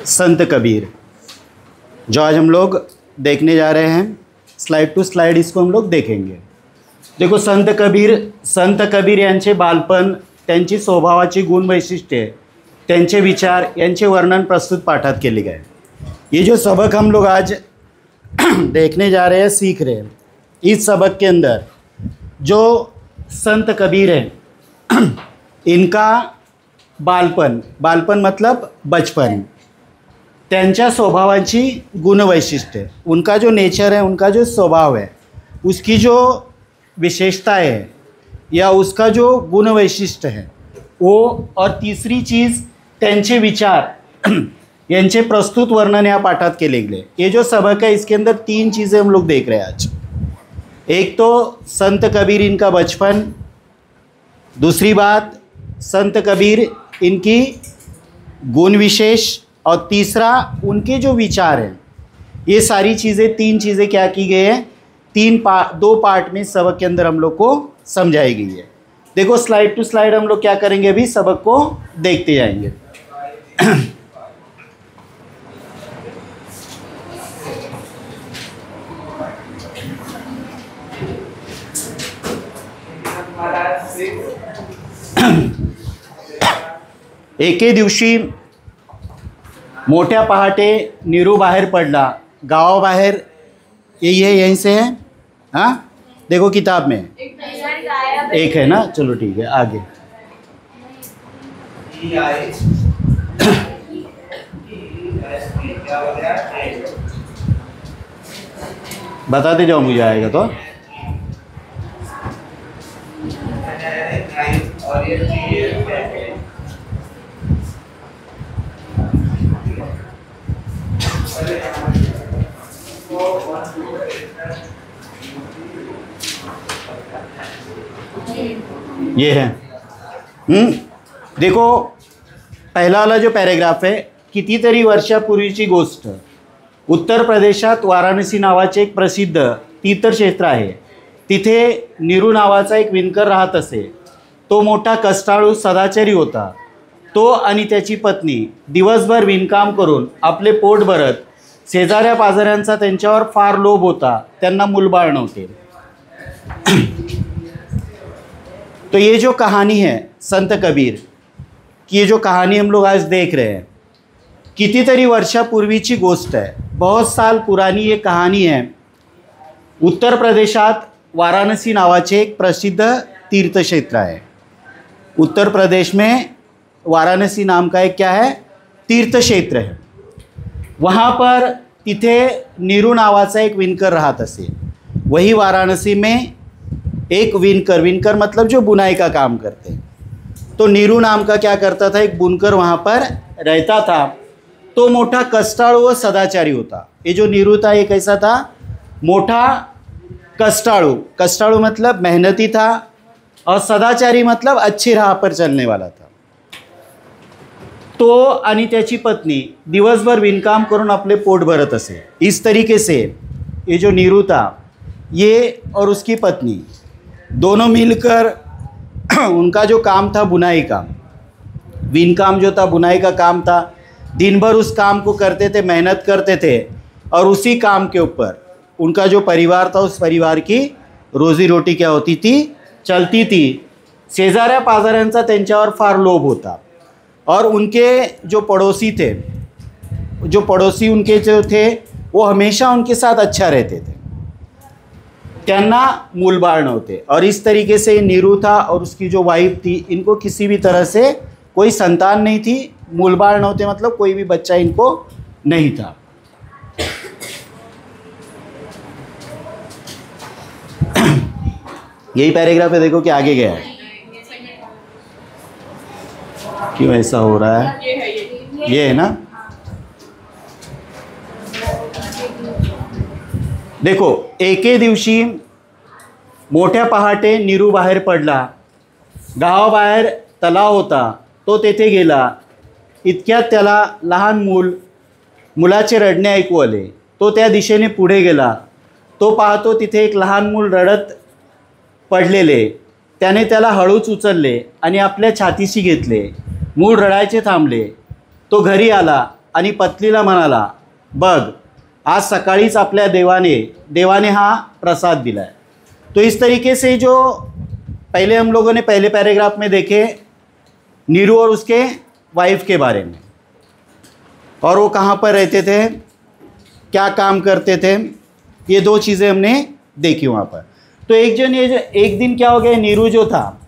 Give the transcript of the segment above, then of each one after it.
संत कबीर, जो आज हम लोग देखने जा रहे हैं। स्लाइड टू स्लाइड इसको हम लोग देखेंगे। देखो, संत कबीर यांचे बालपण, त्यांची स्वभावाची गुण वैशिष्ट्ये, त्यांचे विचार यांचे वर्णन प्रस्तुत पाठात केले गए। ये जो सबक हम लोग आज देखने जा रहे हैं, सीख रहे हैं, इस सबक के अंदर जो संत कबीर हैं इनका बालपन मतलब बचपन, त्यांच्या स्वभावाची गुणवैशिष्ट्य, उनका जो नेचर है, उनका जो स्वभाव है, उसकी जो विशेषता है या उसका जो गुणवैशिष्ट्य है वो, और तीसरी चीज़ त्यांचे विचार यांचे प्रस्तुत वर्णन या पाठात केले गए। ये जो सबक है इसके अंदर तीन चीज़ें हम लोग देख रहे हैं आज। एक तो संत कबीर इनका बचपन, दूसरी बात संत कबीर इनकी गुण विशेष, और तीसरा उनके जो विचार हैं। ये सारी चीज़ें, तीन चीज़ें क्या की गई है, दो पार्ट में सबक के अंदर हम लोग को समझाई गई है। देखो, स्लाइड टू स्लाइड हम लोग क्या करेंगे, अभी सबक को देखते जाएंगे। एके दिवशी मोठ्या पहाटे नीरू बाहेर पडला। गावाबाहेर यही है, यहीं से है। हाँ, देखो किताब में एक है ना, चलो ठीक है, आगे। बताते जाओ, मुझे आएगा तो। ये है। देखो, पहला वाला जो पॅरेग्राफ आहे, कितीतरी वर्षापूर्वीची गोष्ट। उत्तर प्रदेशात वाराणसी नावाचे एक प्रसिद्ध तीर्थक्षेत्र आहे। तिथे नीरू नावाचा एक विणकर राहत असे। तो मोठा कष्टाळू सदाचारी होता। तो आणि त्याची पत्नी दिवसभर विणकाम करून आपले पोट भरत। शेजाऱ्या पाजाऱ्यांचा त्यांच्यावर फार लोभ होता, त्यांना मूलबाळ नव्हते। तो ये जो कहानी है संत कबीर की, ये जो कहानी हम लोग आज देख रहे हैं, कितीतरी वर्षापूर्वीची गोष्ट है, बहुत साल पुरानी ये कहानी है। उत्तर प्रदेशात वाराणसी नावाचे एक प्रसिद्ध तीर्थक्षेत्र है। उत्तर प्रदेश में वाराणसी नाम का एक क्या है, तीर्थक्षेत्र है। वहाँ पर तिथे नीरू नावाचा एक विणकर राहत असे। वही वाराणसी में एक विणकर मतलब जो बुनाई का काम करते हैं। तो नीरू नाम का क्या करता था, एक बुनकर वहाँ पर रहता था। तो मोटा कष्टाळू व सदाचारी होता। ये जो नीरू था ये कैसा था, मोटा कष्टाळू मतलब मेहनती था, और सदाचारी मतलब अच्छी राह पर चलने वाला था। तो आणि त्याची पत्नी दिवसभर विणकाम करून अपने पोट भरत असे। इस तरीके से ये जो नीरू था, ये और उसकी पत्नी दोनों मिलकर उनका जो काम था बुनाई का, विणकाम जो था बुनाई का काम था, दिन भर उस काम को करते थे, मेहनत करते थे, और उसी काम के ऊपर उनका जो परिवार था, उस परिवार की रोजी रोटी क्या होती थी, चलती थी। शेजाऱ्या पाजाऱ्यांचा त्यांच्यावर फार लोभ होता, और उनके जो पड़ोसी उनके जो थे वो हमेशा उनके साथ अच्छा रहते थे, त्यांना मूलबाळ नव्हते। और इस तरीके से नीरू था और उसकी जो वाइफ थी, इनको किसी भी तरह से कोई संतान नहीं थी। मूलबाळ नव्हते मतलब कोई भी बच्चा इनको नहीं था। यही पैराग्राफ है, देखो कि आगे गया है। क्यों ऐसा हो रहा है, ये है ना। देखो, एके दिवशी मोठ्या पहाटे नीरू बाहेर पडला। गावाबाहेर तलाव होता, तो तेथे गेला। इतक्यात त्याला लहान मुलाचे रडणे ऐकू आले। तो त्या दिशेने पुढे गेला। तो पाहतो तिथे एक लहान मूल रडत पडलेले। त्याने त्याला हळूच उचलले आणि आपल्या छातीशी घेतले। मूल रडायचे थांबले। तो घरी आला आणि पत्नीला म्हणाला, बघ आज सकाळीच आपल्या देवाने हा प्रसाद दिला है। तो इस तरीके से जो पहले हम लोगों ने पहले पैराग्राफ में देखे नीरू और उसके वाइफ के बारे में, और वो कहाँ पर रहते थे, क्या काम करते थे, ये दो चीज़ें हमने देखी वहाँ पर। तो एक दिन क्या हो गया, नीरू जो था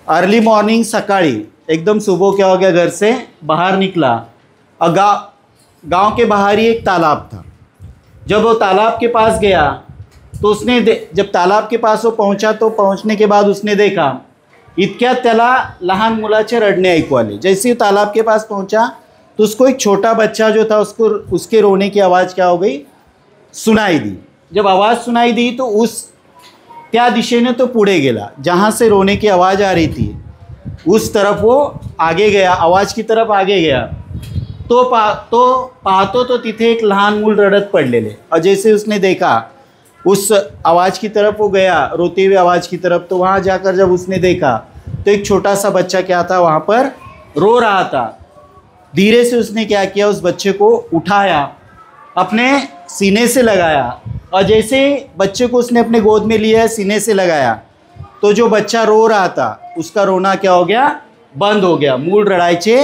अर्ली मॉर्निंग सकाळी एकदम सुबह क्या हो गया, घर से बाहर निकला और गांव के बाहर ही एक तालाब था। जब वो तालाब के पास गया तो उसने जब तालाब के पास वो पहुंचा तो पहुंचने के बाद उसने देखा इतक्यात त्याला लहान मुलाचे रडणे ऐकू आले। जैसे ही तालाब के पास पहुंचा तो उसको एक छोटा बच्चा जो था उसके रोने की आवाज़ क्या हो गई, सुनाई दी। जब आवाज़ सुनाई दी तो त्या दिशेने तो पुढे गेला, जहाँ से रोने की आवाज़ आ रही थी उस तरफ वो आगे गया, आवाज़ की तरफ आगे गया तो पाहतो तो तिथे एक लहान मूल रडत पडलेले। और जैसे उसने देखा उस आवाज़ की तरफ वो गया, रोते हुए आवाज़ की तरफ, तो वहाँ जाकर जब उसने देखा तो एक छोटा सा बच्चा क्या था वहाँ पर रो रहा था। धीरे से उसने क्या किया, उस बच्चे को उठाया, अपने सीने से लगाया, और जैसे बच्चे को उसने अपने गोद में लिया, सीने से लगाया, तो जो बच्चा रो रहा था उसका रोना क्या हो गया, बंद हो गया, मूल रडायचे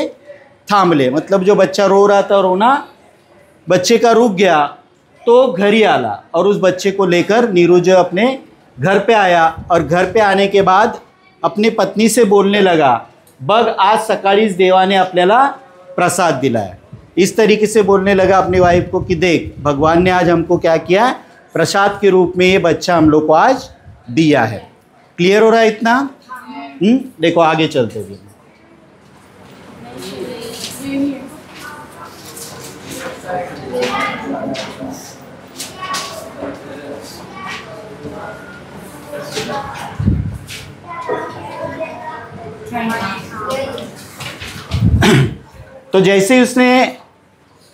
थांबले। मतलब जो बच्चा रो रहा था रोना बच्चे का रुक गया। तो घरी आला और उस बच्चे को लेकर नीरू जो अपने घर पे आया, और घर पे आने के बाद अपनी पत्नी से बोलने लगा, बघ आज सकाळीच देवाने आपल्याला प्रसाद दिला है। इस तरीके से बोलने लगा अपनी वाइफ को कि देख भगवान ने आज हमको क्या किया, प्रसाद के रूप में ये बच्चा हम लोग को आज दिया है। क्लियर हो रहा है इतना? देखो आगे चलते हुए तो जैसे ही उसने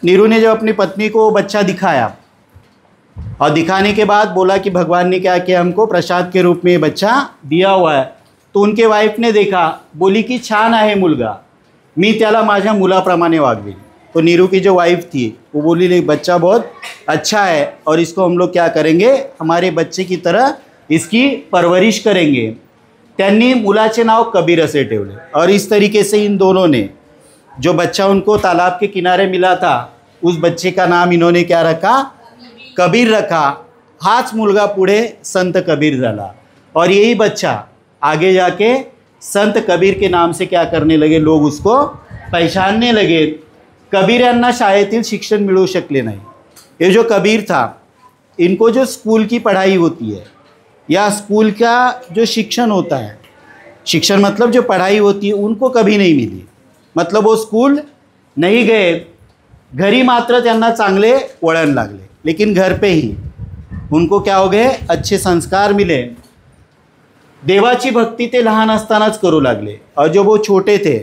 नीरू ने जब अपनी पत्नी को बच्चा दिखाया और दिखाने के बाद बोला कि भगवान ने क्या किया, हमको प्रसाद के रूप में ये बच्चा दिया हुआ है, तो उनके वाइफ ने देखा, बोली कि छान आहे मुलगा, मी त्याला माझ्या मुलाप्रमाणे वागवेन। तो नीरू की जो वाइफ थी वो बोली बच्चा बहुत अच्छा है और इसको हम लोग क्या करेंगे, हमारे बच्चे की तरह इसकी परवरिश करेंगे। त्यांनी मुलाचे नाव कबीर असे ठेवले, और इस तरीके से इन दोनों ने जो बच्चा उनको तालाब के किनारे मिला था उस बच्चे का नाम इन्होंने क्या रखा, कबीर रखा। हाच मुलगा पुढे संत कबीर झाला, और यही बच्चा आगे जाके संत कबीर के नाम से क्या करने लगे, लोग उसको पहचानने लगे। कबीर यांना शाळेतील शिक्षण मिळू शकले नाही। ये जो कबीर था, इनको जो स्कूल की पढ़ाई होती है या स्कूल का जो शिक्षण होता है, शिक्षण मतलब जो पढ़ाई होती है, उनको कभी नहीं मिली। मतलब वो स्कूल नहीं गए, घरी मात्र त्यांना चांगले वळण लागले, लेकिन घर पे ही उनको क्या हो गए, अच्छे संस्कार मिले। देवाची भक्ती ते लहान असतानाच करू लागले, और जो वो छोटे थे,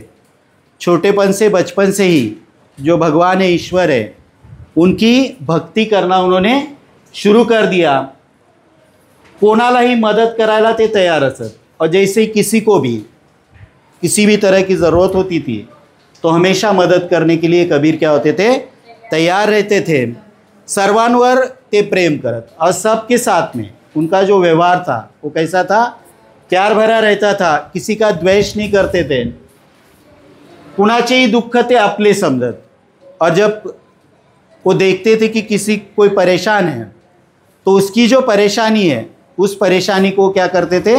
छोटेपन से बचपन से ही जो भगवान है, ईश्वर है, उनकी भक्ति करना उन्होंने शुरू कर दिया। कोणालाही मदद करायला ते तैयार असत, और जैसे ही किसी को भी किसी भी तरह की ज़रूरत होती थी तो हमेशा मदद करने के लिए कबीर क्या होते थे, तैयार रहते थे। सर्वांवर ते प्रेम करत, और सबके साथ में उनका जो व्यवहार था वो कैसा था, प्यार भरा रहता था, किसी का द्वेष नहीं करते थे, कुणाचेही दुःख ते अपने समझत। और जब वो देखते थे कि कोई परेशान है तो उसकी जो परेशानी है उस परेशानी को क्या करते थे,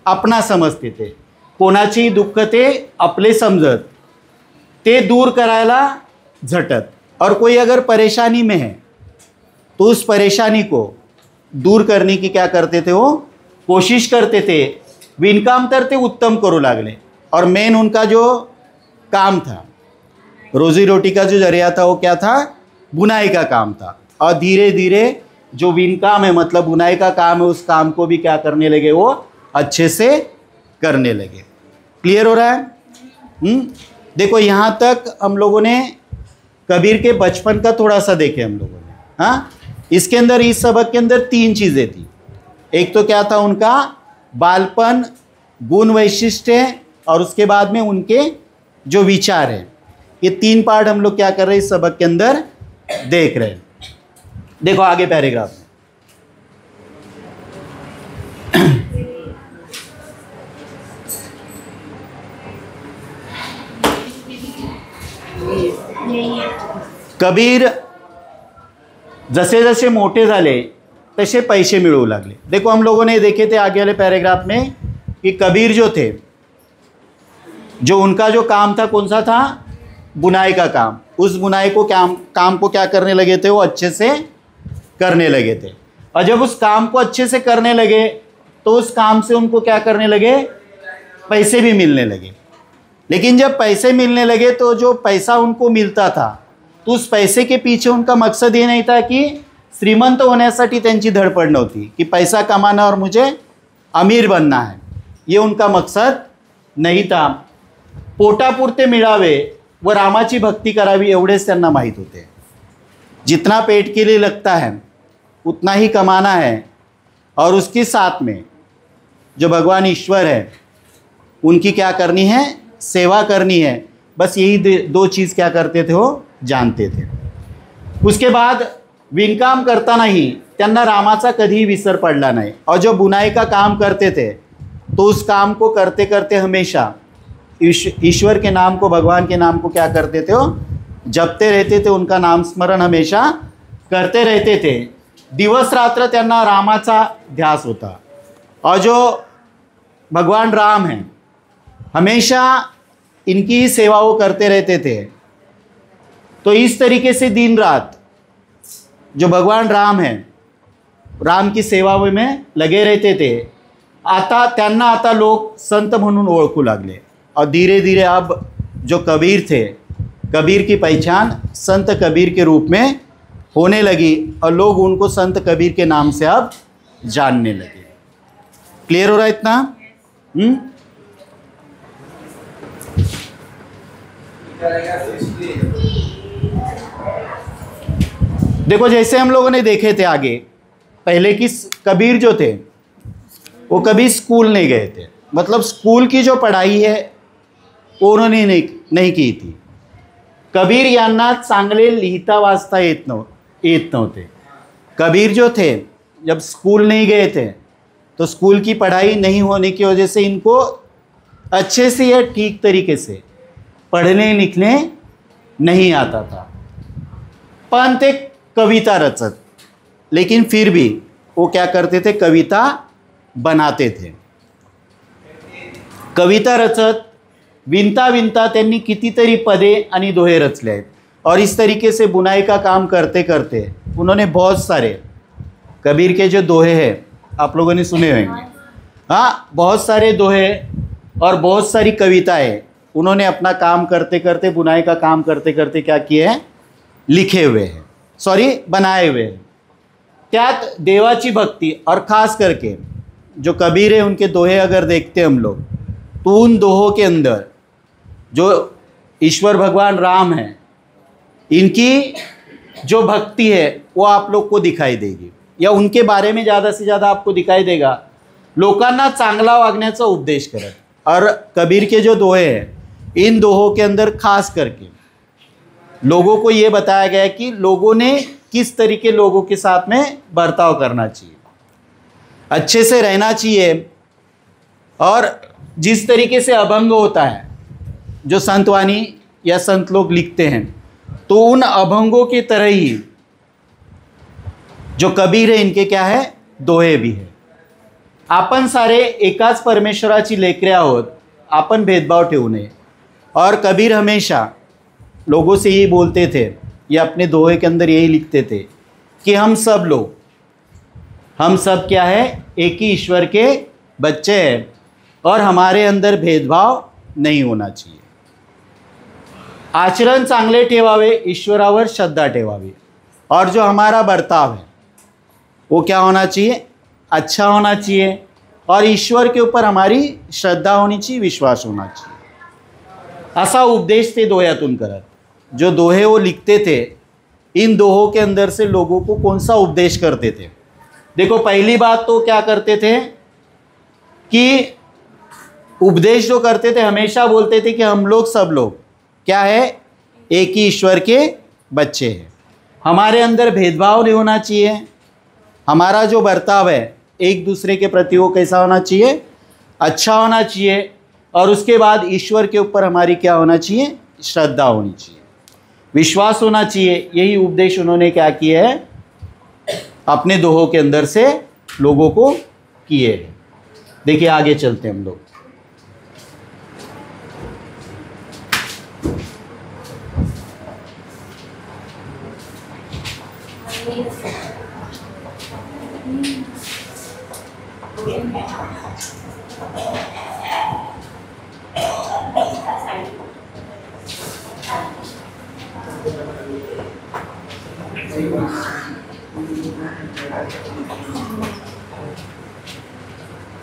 अपना समझते थे। कोणाचेही दुःख ते अपने समझत, ते दूर करायला झटत। और कोई अगर परेशानी में है तो उस परेशानी को दूर करने की क्या करते थे, वो कोशिश करते थे। विणकाम तर ते उत्तम करू लागले, और मेन उनका जो काम था, रोजी रोटी का जो जरिया था वो क्या था, बुनाई का काम था। और धीरे धीरे जो विणकाम है, मतलब बुनाई का काम है, उस काम को भी क्या करने लगे, वो अच्छे से करने लगे। क्लियर हो रहा है? देखो यहाँ तक हम लोगों ने कबीर के बचपन का थोड़ा सा देखे हम लोगों ने। हाँ, इसके अंदर, इस सबक के अंदर 3 चीज़ें थी। एक तो क्या था, उनका बालपन, गुण वैशिष्ट्य, और उसके बाद में उनके जो विचार हैं। ये 3 पार्ट हम लोग क्या कर रहे हैं इस सबक के अंदर देख रहे हैं। देखो आगे पैराग्राफ में, कबीर जसे जसे मोठे झाले तसे पैसे मिळवू लागले। देखो हम लोगों ने देखे थे आगे वाले पैराग्राफ में कि कबीर जो थे, जो उनका जो काम था कौन सा था, बुनाई का काम। उस बुनाई को काम को क्या करने लगे थे, वो अच्छे से करने लगे थे। और जब उस काम को अच्छे से करने लगे तो उस काम से उनको क्या करने लगे, पैसे भी मिलने लगे। लेकिन जब पैसे मिलने लगे तो जो पैसा उनको मिलता था तो उस पैसे के पीछे उनका मकसद ये नहीं था कि श्रीमंत होण्यासाठी त्यांची धडपड नव्हती कि पैसा कमाना और मुझे अमीर बनना है, ये उनका मकसद नहीं था। पोटापुरते मिळावे व रामाची भक्ती करावी एवढेच त्यांना माहीत होते। जितना पेट के लिए लगता है उतना ही कमाना है और उसके साथ में जो भगवान ईश्वर है उनकी क्या करनी है, सेवा करनी है। बस यही 2 चीज़ क्या करते थे, वो जानते थे। उसके बाद विणकाम करतानाही त्यांना रामाचा कधीही विसर पडला नहीं। और जो बुनाई का काम करते थे तो उस काम को करते करते हमेशा ईश्वर के नाम को, भगवान के नाम को क्या करते थे, वो जपते रहते थे, उनका नाम स्मरण हमेशा करते रहते थे। दिवस रात्र त्यांना रामाचा ध्यास होता। और जो भगवान राम हैं हमेशा इनकी ही सेवा वो करते रहते थे। तो इस तरीके से दिन रात जो भगवान राम हैं राम की सेवा में लगे रहते थे। आता लोग संत म्हणून ओळखू लागले और धीरे धीरे अब जो कबीर थे, कबीर की पहचान संत कबीर के रूप में होने लगी और लोग उनको संत कबीर के नाम से अब जानने लगे। क्लियर हो रहा है इतना? देखो जैसे हम लोगों ने देखे थे आगे पहले कि कबीर जो थे वो कभी स्कूल नहीं गए थे, मतलब स्कूल की जो पढ़ाई है वो उन्होंने नहीं की थी। कबीर यांना चांगले लिहिता वाचता येत नव्हते। कबीर जो थे जब स्कूल नहीं गए थे तो स्कूल की पढ़ाई नहीं होने की वजह से इनको अच्छे से या ठीक तरीके से पढ़ने लिखने नहीं आता था। पण ते कविता रचत, लेकिन फिर भी वो क्या करते थे, कविता बनाते थे। कविता रचत विनता विनता त्यांनी कितीतरी पदे आणि दोहे रचले आहेत। और इस तरीके से बुनाई का काम करते करते उन्होंने बहुत सारे कबीर के जो दोहे हैं आप लोगों ने सुने होंगे। हाँ, बहुत सारे दोहे और बहुत सारी कविताएं उन्होंने अपना काम करते करते, बुनाई का काम करते करते क्या किए हैं, लिखे हुए हैं, बनाए हुए हैं। त्यात देवाची भक्ति और ख़ास करके जो कबीर है उनके दोहे अगर देखते हम लोग तो उन दोहों के अंदर जो ईश्वर भगवान राम हैं इनकी जो भक्ति है वो आप लोग को दिखाई देगी, या उनके बारे में ज़्यादा से ज़्यादा आपको दिखाई देगा। लोकांना चांगला वागण्याचा उपदेश करत। और कबीर के जो दोहे हैं इन दोहों के अंदर खास करके लोगों को ये बताया गया है कि लोगों ने किस तरीके लोगों के साथ में बर्ताव करना चाहिए, अच्छे से रहना चाहिए। और जिस तरीके से अभंग होता है जो संतवाणी या संत लोग लिखते हैं तो उन अभंगों की तरह ही जो कबीर है इनके क्या है, दोहे भी है। आपण सारे एकाच परमेश्वराची लेकरे आहोत, आपण भेदभाव ठेवू नये। और कबीर हमेशा लोगों से यही बोलते थे, ये अपने दोहे के अंदर यही लिखते थे कि हम सब लोग, हम सब क्या है, एक ही ईश्वर के बच्चे हैं और हमारे अंदर भेदभाव नहीं होना चाहिए। आचरण चांगले ठेवावे, ईश्वरावर श्रद्धा ठेवावी। और जो हमारा बर्ताव है वो क्या होना चाहिए, अच्छा होना चाहिए। और ईश्वर के ऊपर हमारी श्रद्धा होनी चाहिए, विश्वास होना चाहिए। ऐसा उपदेश थे दोह्यातून करत। जो दोहे वो लिखते थे इन दोहों के अंदर से लोगों को कौन सा उपदेश करते थे। देखो पहली बात तो क्या करते थे कि उपदेश जो करते थे हमेशा बोलते थे कि हम लोग सब लोग क्या है, एक ही ईश्वर के बच्चे हैं। हमारे अंदर भेदभाव नहीं होना चाहिए। हमारा जो बर्ताव है एक दूसरे के प्रति वो कैसा होना चाहिए, अच्छा होना चाहिए। और उसके बाद ईश्वर के ऊपर हमारी क्या होना चाहिए, श्रद्धा होनी चाहिए, विश्वास होना चाहिए। यही उपदेश उन्होंने क्या किए है, अपने दोहों के अंदर से लोगों को किए हैं। देखिए आगे चलते हैं हम लोग।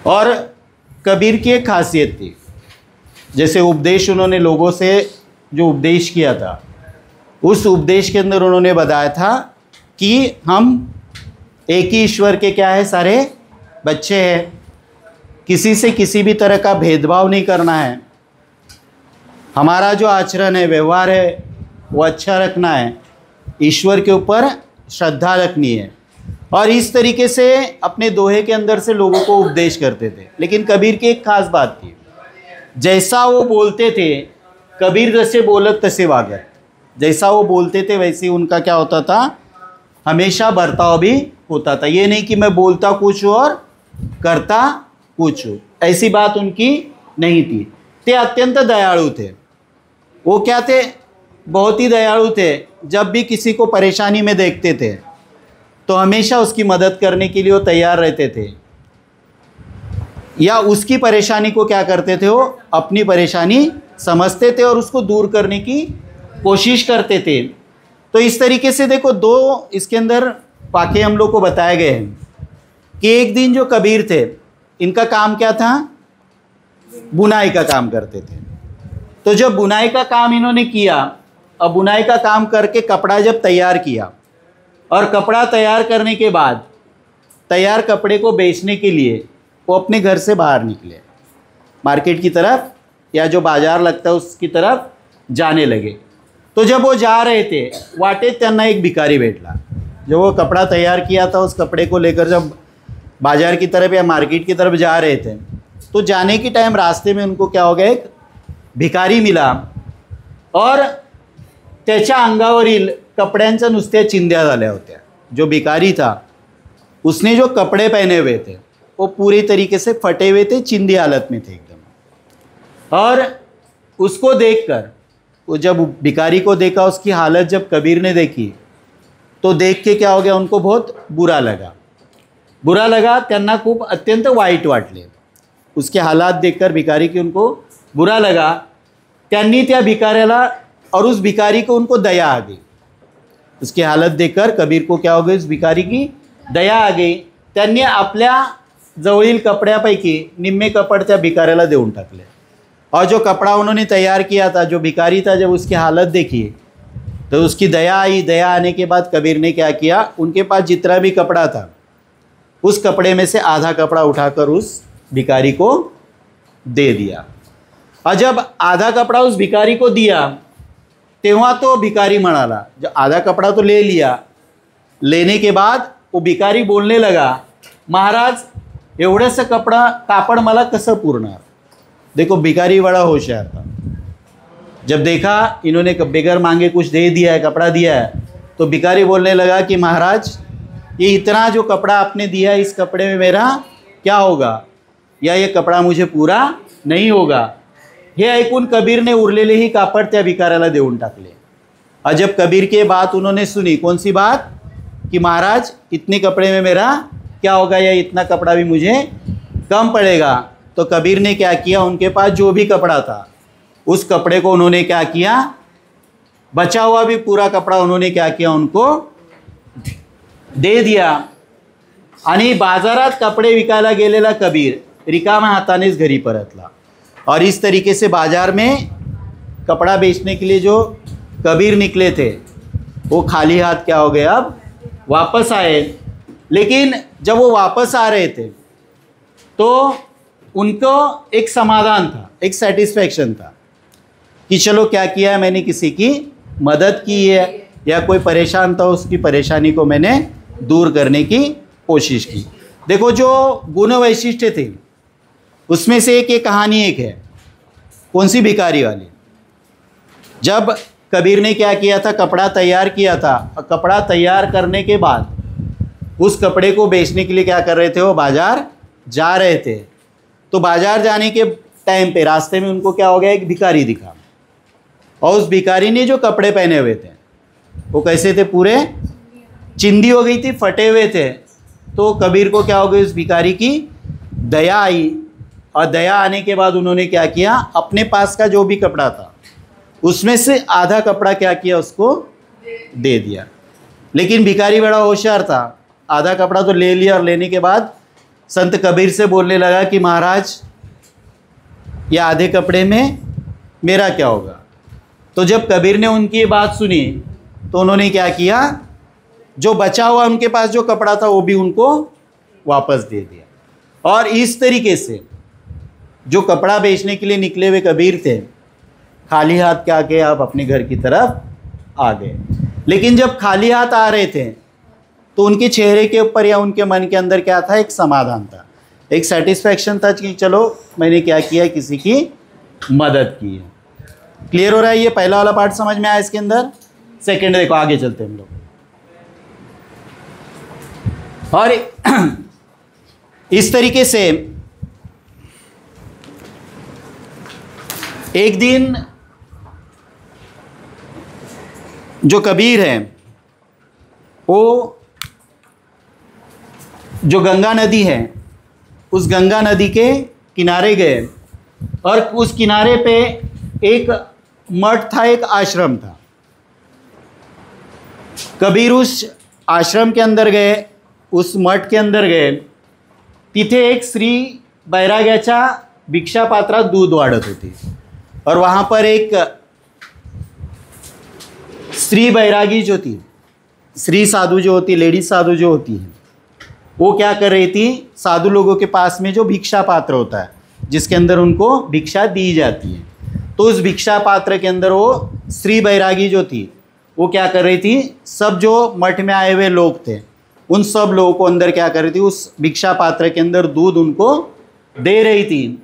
और कबीर की एक खासियत थी, जैसे उपदेश उन्होंने लोगों से जो उपदेश किया था, उस उपदेश के अंदर उन्होंने बताया था कि हम एक ही ईश्वर के क्या है, सारे बच्चे हैं। किसी से किसी भी तरह का भेदभाव नहीं करना है। हमारा जो आचरण है, व्यवहार है, वो अच्छा रखना है। ईश्वर के ऊपर श्रद्धा रखनी है। और इस तरीके से अपने दोहे के अंदर से लोगों को उपदेश करते थे। लेकिन कबीर की एक खास बात थी, जैसा वो बोलते थे, कबीर जैसे बोलत तसे वागत। जैसा वो बोलते थे वैसे उनका क्या होता था, हमेशा बर्ताव भी होता था। ये नहीं कि मैं बोलता कुछ और करता कुछ, ऐसी बात उनकी नहीं थी। ते अत्यंत दयालु थे। वो क्या थे, बहुत ही दयालु थे। जब भी किसी को परेशानी में देखते थे तो हमेशा उसकी मदद करने के लिए वो तैयार रहते थे, या उसकी परेशानी को क्या करते थे, वो अपनी परेशानी समझते थे और उसको दूर करने की कोशिश करते थे। तो इस तरीके से देखो, दो इसके अंदर वाक़े हम लोग को बताए गए हैं कि एक दिन जो कबीर थे, इनका काम क्या था, बुनाई का काम करते थे। तो जब बुनाई का काम इन्होंने किया, अब बुनाई का काम करके कपड़ा जब तैयार किया, और कपड़ा तैयार करने के बाद तैयार कपड़े को बेचने के लिए वो अपने घर से बाहर निकले, मार्केट की तरफ या जो बाज़ार लगता है उसकी तरफ जाने लगे। तो जब वो जा रहे थे, वाटेत त्यांना एक भिकारी भेटला। जब वो कपड़ा तैयार किया था, उस कपड़े को लेकर जब बाज़ार की तरफ या मार्केट की तरफ जा रहे थे, तो जाने के टाइम रास्ते में उनको क्या हो गया, एक भिकारी मिला और त्याच्या अंगावरील कपड्यांच्या नुसत्या चिंध्या झाल्या होत्या। जो भिकारी था उसने जो कपड़े पहने हुए थे वो पूरी तरीके से फटे हुए थे, चिंदी हालत में थे एकदम। और उसको देखकर, वो जब भिकारी को देखा, उसकी हालत जब कबीर ने देखी, तो देख के क्या हो गया, उनको बहुत बुरा लगा। त्यांना खूप अत्यंत वाईट वाटले। उसके हालात देखकर भिकारी की उनको बुरा लगा। त्यांनी त्या भिकाऱ्याला, और उस भिकारी को उनको दया आ गई। उसकी हालत देखकर कबीर को क्या हो गई, उस भिकारी की दया आ गई। त्यांनी आपल्या जवळील कपड्यापैकी निम्मे कपड़े त्या भिकाऱ्याला देऊन टाकले। और जो कपड़ा उन्होंने तैयार किया था, जो भिकारी था, जब उसकी हालत देखी तो उसकी दया आई। दया आने के बाद कबीर ने क्या किया, उनके पास जितना भी कपड़ा था उस कपड़े में से आधा कपड़ा उठाकर उस भिकारी को दे दिया। और जब आधा कपड़ा उस भिकारी को दिया, तेव्हा तो भिकारी म्हणाला, जो आधा कपड़ा तो ले लिया, लेने के बाद वो भिकारी बोलने लगा, महाराज एवढंसं कापड़ मला कसं पुरणार। देखो भिकारी बड़ा होशियार था। जब देखा इन्होंने बगैर मांगे कुछ दे दिया है, कपड़ा दिया है, तो भिकारी बोलने लगा कि महाराज ये इतना जो कपड़ा आपने दिया है, इस कपड़े में मेरा क्या होगा, या ये कपड़ा मुझे पूरा नहीं होगा। हे ऐकून कबीर ने उरलेले ही कापड़ त्या भिकाऱ्याला देऊन टाकले। और जब कबीर की बात उन्होंने सुनी, कौन सी बात, कि महाराज इतने कपड़े में मेरा क्या होगा, या इतना कपड़ा भी मुझे कम पड़ेगा, तो कबीर ने क्या किया, उनके पास जो भी कपड़ा था उस कपड़े को उन्होंने क्या किया, बचा हुआ भी पूरा कपड़ा उन्होंने क्या किया, उनको दे दिया। आणि बाजारात कपडे विकायला गेलेला कबीर रिकाम्या हातानेच घरी परतला। और इस तरीके से बाजार में कपड़ा बेचने के लिए जो कबीर निकले थे वो खाली हाथ क्या हो गए, अब वापस आए। लेकिन जब वो वापस आ रहे थे तो उनको एक समाधान था, एक सेटिस्फैक्शन था कि चलो क्या किया है, मैंने किसी की मदद की है, या कोई परेशान था उसकी परेशानी को मैंने दूर करने की कोशिश की। देखो जो गुण वैशिष्ट्य थे उसमें से एक ये कहानी एक है, कौन सी, भिखारी वाली। जब कबीर ने क्या किया था, कपड़ा तैयार किया था, और कपड़ा तैयार करने के बाद उस कपड़े को बेचने के लिए क्या कर रहे थे, वो बाजार जा रहे थे। तो बाजार जाने के टाइम पे रास्ते में उनको क्या हो गया, एक भिखारी दिखा, और उस भिखारी ने जो कपड़े पहने हुए थे वो कैसे थे, पूरे चिंदी हो गई थी, फटे हुए थे। तो कबीर को क्या हो गई, उस भिखारी की दया आई, और दया आने के बाद उन्होंने क्या किया, अपने पास का जो भी कपड़ा था उसमें से आधा कपड़ा क्या किया, उसको दे दिया। लेकिन भिखारी बड़ा होशियार था, आधा कपड़ा तो ले लिया, और लेने के बाद संत कबीर से बोलने लगा कि महाराज ये आधे कपड़े में मेरा क्या होगा। तो जब कबीर ने उनकी ये बात सुनी तो उन्होंने क्या किया, जो बचा हुआ उनके पास जो कपड़ा था वो भी उनको वापस दे दिया। और इस तरीके से जो कपड़ा बेचने के लिए निकले हुए कबीर थे, खाली हाथ क्या किए, आप अपने घर की तरफ आ गए। लेकिन जब खाली हाथ आ रहे थे तो उनके चेहरे के ऊपर या उनके मन के अंदर क्या था, एक समाधान था, एक सेटिस्फैक्शन था कि चलो मैंने क्या किया, किसी की मदद की है। क्लियर हो रहा है, ये पहला वाला पार्ट समझ में आया इसके अंदर। सेकंड देखो, आगे चलते हैं हम लोग। और इस तरीके से एक दिन जो कबीर है वो जो गंगा नदी है उस गंगा नदी के किनारे गए, और उस किनारे पे एक मठ था, एक आश्रम था। कबीर उस आश्रम के अंदर गए, उस मठ के अंदर गए, तिथे एक स्त्री बैराग्याच्या भिक्षापात्रात दूध वाढत होती, और वहाँ पर एक स्त्री बैरागी जो थी, स्त्री साधु जो होती, लेडीज साधु जो होती है, वो क्या कर रही थी, साधु लोगों के पास में जो भिक्षा पात्र होता है जिसके अंदर उनको भिक्षा दी जाती है, तो उस भिक्षा पात्र के अंदर वो स्त्री बैरागी जो थी वो क्या कर रही थी, सब जो मठ में आए हुए लोग थे उन सब लोगों को अंदर क्या कर रही थी, उस भिक्षा पात्र के अंदर दूध उनको दे रही थी।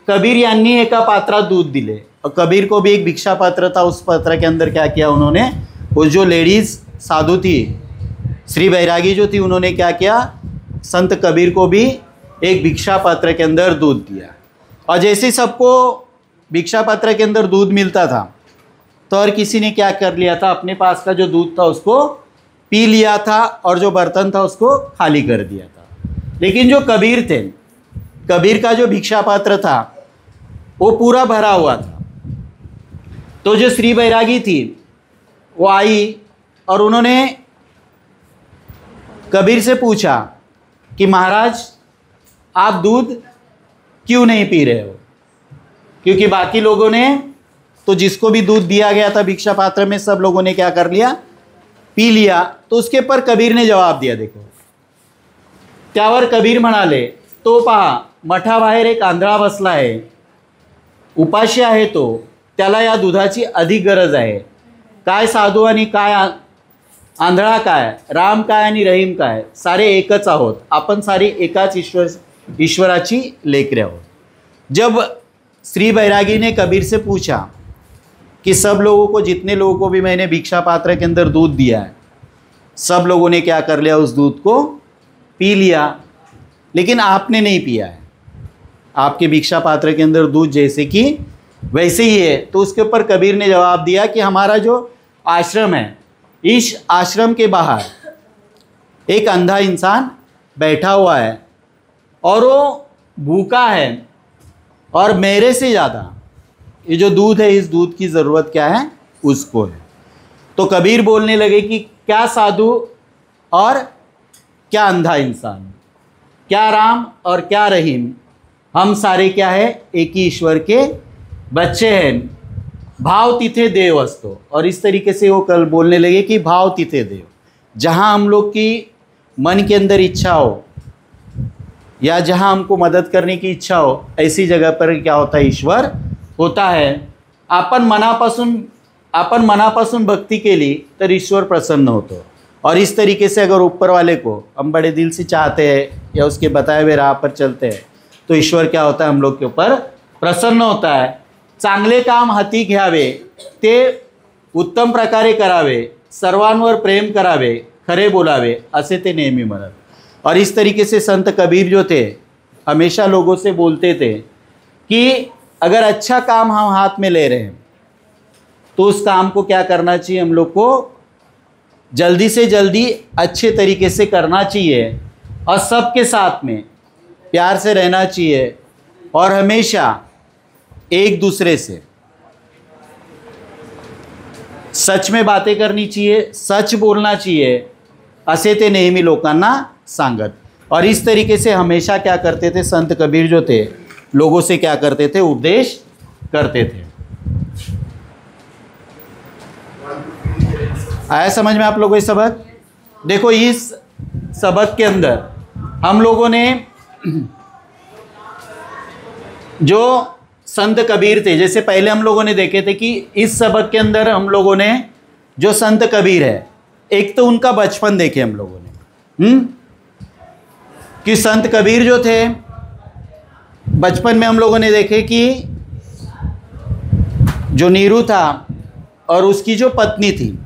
कबीर यांनी एका पात्रात दूध दिले, और कबीर को भी एक भिक्षा पात्र था, उस पात्र के अंदर क्या किया उन्होंने, वो जो लेडीज़ साधु थी, श्री बैरागी जो थी, उन्होंने क्या किया, संत कबीर को भी एक भिक्षा पात्र के अंदर दूध दिया। और जैसे सबको भिक्षा पात्र के अंदर दूध मिलता था तो और किसी ने क्या कर लिया था, अपने पास का जो दूध था उसको पी लिया था, और जो बर्तन था उसको खाली कर दिया था। लेकिन जो कबीर थे, कबीर का जो भिक्षा पात्र था वो पूरा भरा हुआ था। तो जो श्री बैरागी थी वो आई और उन्होंने कबीर से पूछा कि महाराज आप दूध क्यों नहीं पी रहे हो, क्योंकि बाकी लोगों ने तो जिसको भी दूध दिया गया था भिक्षा पात्र में सब लोगों ने क्या कर लिया, पी लिया। तो उसके पर कबीर ने जवाब दिया, देखो त्यावर कबीर म्हणाले, तो पहा मठाबाहेर एक आंधळा बसला आहे, उपाशी आहे तो, त्याला या दुधाची अधिक गरज आहे। काय साधू आणि काय आंधळा काय, राम काय आणि रहीम काय, सारे एकच आहोत, आपण सारी एकाच ईश्वराची लेकरे आहोत। जब श्री बैरागी ने कबीर से पूछा कि सब लोगों को, जितने लोगों को भी मैंने भिक्षा पात्र के अंदर दूध दिया है, सब लोगों ने क्या कर लिया, उस दूध को पी लिया, लेकिन आपने नहीं पिया है, आपके भिक्षा पात्र के अंदर दूध जैसे कि वैसे ही है। तो उसके ऊपर कबीर ने जवाब दिया कि हमारा जो आश्रम है, इस आश्रम के बाहर एक अंधा इंसान बैठा हुआ है और वो भूखा है, और मेरे से ज़्यादा ये जो दूध है, इस दूध की ज़रूरत क्या है, उसको है। तो कबीर बोलने लगे कि क्या साधु और क्या अंधा इंसान, क्या राम और क्या रहीम, हम सारे क्या है, एक ही ईश्वर के बच्चे हैं। भाव तिथे देव असतो। और इस तरीके से वो कल बोलने लगे कि भाव तिथे देव, जहाँ हम लोग की मन के अंदर इच्छा हो या जहाँ हमको मदद करने की इच्छा हो, ऐसी जगह पर क्या होता है, ईश्वर होता है। आपण मनापासून आपण मनापासून भक्ती केली तर ईश्वर प्रसन्न होतो। और इस तरीके से अगर ऊपर वाले को हम बड़े दिल से चाहते हैं या उसके बताए हुए राह पर चलते हैं तो ईश्वर क्या होता है, हम लोग के ऊपर प्रसन्न होता है। चांगले काम हाती घ्यावे, ते उत्तम प्रकारे करावे, सर्वांवर प्रेम करावे, खरे बोलावे, असे ते नेहमी म्हणत। और इस तरीके से संत कबीर जो थे हमेशा लोगों से बोलते थे कि अगर अच्छा काम हम हाथ में ले रहे हैं तो उस काम को क्या करना चाहिए, हम लोग को जल्दी से जल्दी अच्छे तरीके से करना चाहिए और सबके साथ में प्यार से रहना चाहिए और हमेशा एक दूसरे से सच में बातें करनी चाहिए, सच बोलना चाहिए, असे ते नेहमी लोकांना सांगत। और इस तरीके से हमेशा क्या करते थे संत कबीर जो थे, लोगों से क्या करते थे, उपदेश करते थे। आया समझ में आप लोगों को ये सबक? देखो इस सबक के अंदर हम लोगों ने जो संत कबीर थे, जैसे पहले हम लोगों ने देखे थे कि इस सबक के अंदर हम लोगों ने जो संत कबीर है, एक तो उनका बचपन देखे हम लोगों ने, कि संत कबीर जो थे बचपन में हम लोगों ने देखे कि जो नीरू था और उसकी जो पत्नी थी,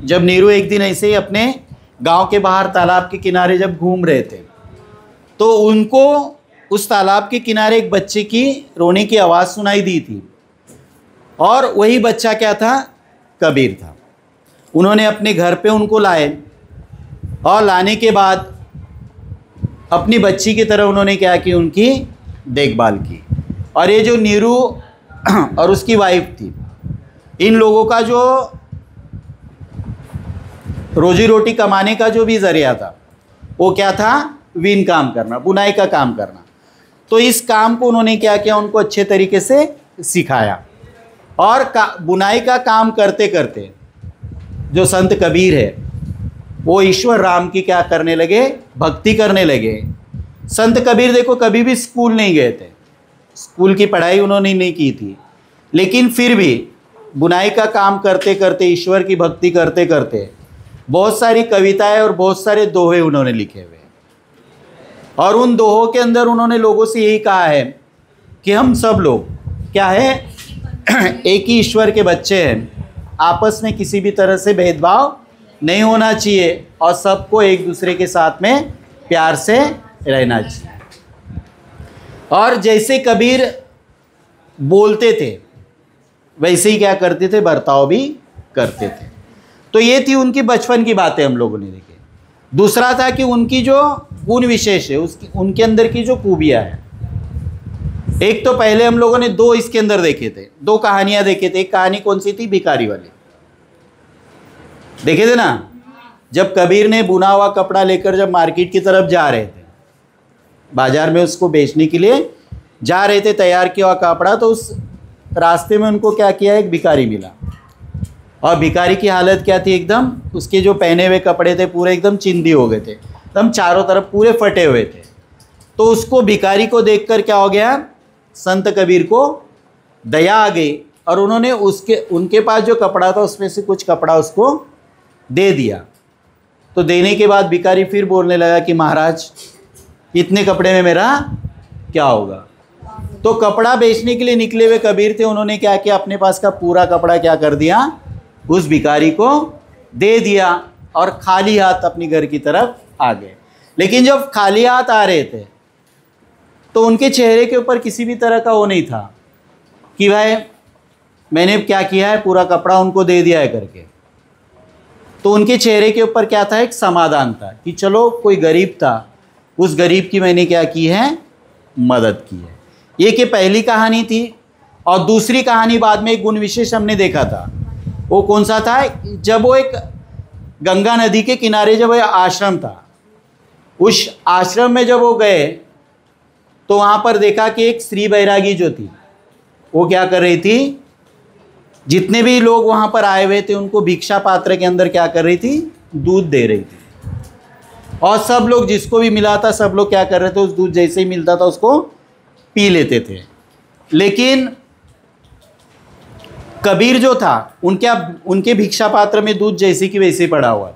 जब नीरू एक दिन ऐसे ही अपने गांव के बाहर तालाब के किनारे जब घूम रहे थे तो उनको उस तालाब के किनारे एक बच्चे की रोने की आवाज़ सुनाई दी थी और वही बच्चा क्या था, कबीर था। उन्होंने अपने घर पे उनको लाए और लाने के बाद अपनी बच्ची की तरह उन्होंने क्या की, उनकी देखभाल की। और ये जो नीरू और उसकी वाइफ थी, इन लोगों का जो रोजी रोटी कमाने का जो भी ज़रिया था वो क्या था, वीन काम करना, बुनाई का काम करना। तो इस काम को उन्होंने क्या किया, उनको अच्छे तरीके से सिखाया। और बुनाई का काम करते करते जो संत कबीर है वो ईश्वर राम की क्या करने लगे, भक्ति करने लगे। संत कबीर देखो कभी भी स्कूल नहीं गए थे, स्कूल की पढ़ाई उन्होंने नहीं की थी, लेकिन फिर भी बुनाई का काम करते करते, ईश्वर की भक्ति करते करते बहुत सारी कविताएं और बहुत सारे दोहे उन्होंने लिखे हुए। और उन दोहों के अंदर उन्होंने लोगों से यही कहा है कि हम सब लोग क्या है, एक ही ईश्वर के बच्चे हैं, आपस में किसी भी तरह से भेदभाव नहीं होना चाहिए और सबको एक दूसरे के साथ में प्यार से रहना चाहिए। और जैसे कबीर बोलते थे वैसे ही क्या करते थे, बर्ताव भी करते थे। तो ये थी उनकी बचपन की बातें हम लोगों ने देखी। दूसरा था कि उनकी जो गुण विशेष है, उसकी उनके अंदर की जो खूबियाँ हैं। एक तो पहले हम लोगों ने दो इसके अंदर देखे थे, दो कहानियाँ देखे थे। एक कहानी कौन सी थी, भिखारी वाली देखे थे ना, जब कबीर ने बुना हुआ कपड़ा लेकर जब मार्केट की तरफ जा रहे थे, बाजार में उसको बेचने के लिए जा रहे थे, तैयार किया हुआ कपड़ा, तो उस रास्ते में उनको क्या किया, एक भिखारी मिला। और भिखारी की हालत क्या थी, एकदम उसके जो पहने हुए कपड़े थे पूरे एकदम चिंदी हो गए थे, एकदम चारों तरफ पूरे फटे हुए थे। तो उसको भिखारी को देखकर क्या हो गया, संत कबीर को दया आ गई और उन्होंने उनके पास जो कपड़ा था उसमें से कुछ कपड़ा उसको दे दिया। तो देने के बाद भिखारी फिर बोलने लगा कि महाराज इतने कपड़े में मेरा क्या होगा। तो कपड़ा बेचने के लिए निकले हुए कबीर थे, उन्होंने क्या किया, अपने पास का पूरा कपड़ा क्या कर दिया, उस भिखारी को दे दिया और खाली हाथ अपनी घर की तरफ आ गए। लेकिन जब खाली हाथ आ रहे थे तो उनके चेहरे के ऊपर किसी भी तरह का वो नहीं था कि भाई मैंने क्या किया है, पूरा कपड़ा उनको दे दिया है करके। तो उनके चेहरे के ऊपर क्या था, एक समाधान था कि चलो कोई गरीब था, उस गरीब की मैंने क्या की है, मदद की है। ये कि पहली कहानी थी। और दूसरी कहानी बाद में एक गुण विशेष हमने देखा था, वो कौन सा था, जब वो एक गंगा नदी के किनारे जब वो आश्रम था, उस आश्रम में जब वो गए तो वहाँ पर देखा कि एक स्त्री बैरागी जो थी वो क्या कर रही थी, जितने भी लोग वहाँ पर आए हुए थे उनको भिक्षा पात्र के अंदर क्या कर रही थी, दूध दे रही थी। और सब लोग जिसको भी मिला था सब लोग क्या कर रहे थे, उस दूध जैसे ही मिलता था उसको पी लेते थे। लेकिन कबीर जो था उनके भिक्षा पात्र में दूध जैसे कि वैसे पड़ा हुआ।